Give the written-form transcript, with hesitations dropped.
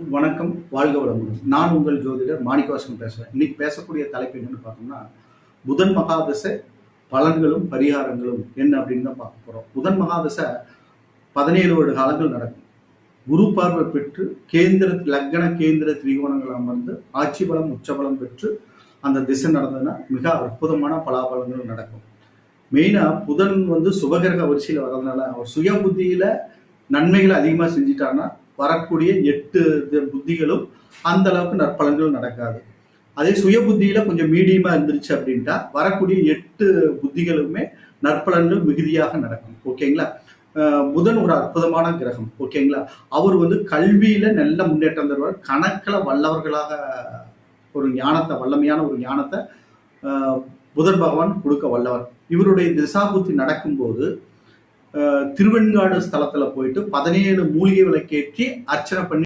வணக்கம், வாழ்க வளமுடன். நான் உங்கள் ஜோதிடர் மாணிக்கவாசகம் பேசுறேன். இன்னைக்கு பேசக்கூடிய தலைப்பு என்னன்னு பார்த்தோம்னா, புதன் மகாதசை பலன்களும், பரிகாரங்களும் என்ன அப்படின்னு தான் பார்க்க போறோம். புதன் மகாதசை 17 வருட காலங்கள் நடக்கும். குரு பார்வை பெற்று லக்ன கேந்திர திரிகோணங்கள் அமர்ந்து ஆட்சி பலம், உச்சபலம் பெற்று அந்த திசை நடந்ததுன்னா மிக அற்புதமான பலாபலங்கள் நடக்கும். மெயினா புதன் சுபகிரக வரிசையில வர்றதுனால அவர் சுய புத்தியில நன்மைகளை அதிகமா செஞ்சிட்டாருன்னா வரக்கூடிய 8 புத்திகளும் அந்த அளவுக்கு நற்பலன்கள் நடக்காது. அதே சுய புத்தியில கொஞ்சம் மீடியமா இருந்துருச்சு அப்படின்ட்டா வரக்கூடிய 8 புத்திகளுமே நற்பலன்கள் மிகுதியாக நடக்கும். ஓகேங்களா? புதன் ஒரு அற்புதமான கிரகம். ஓகேங்களா? அவர் கல்வியில நல்ல முன்னேற்றம் தருவார். கணக்கில் வல்லவர்களாக ஒரு ஞானத்தை, வல்லமையான ஒரு ஞானத்தை புதன் பகவான் கொடுக்க வல்லவர். இவருடைய திசாபுத்தி நடக்கும்போது திருவெண்காடு ஸ்தலத்துல போயிட்டு 17 மூலிகை விளக்கேற்றி அர்ச்சனை பண்ணி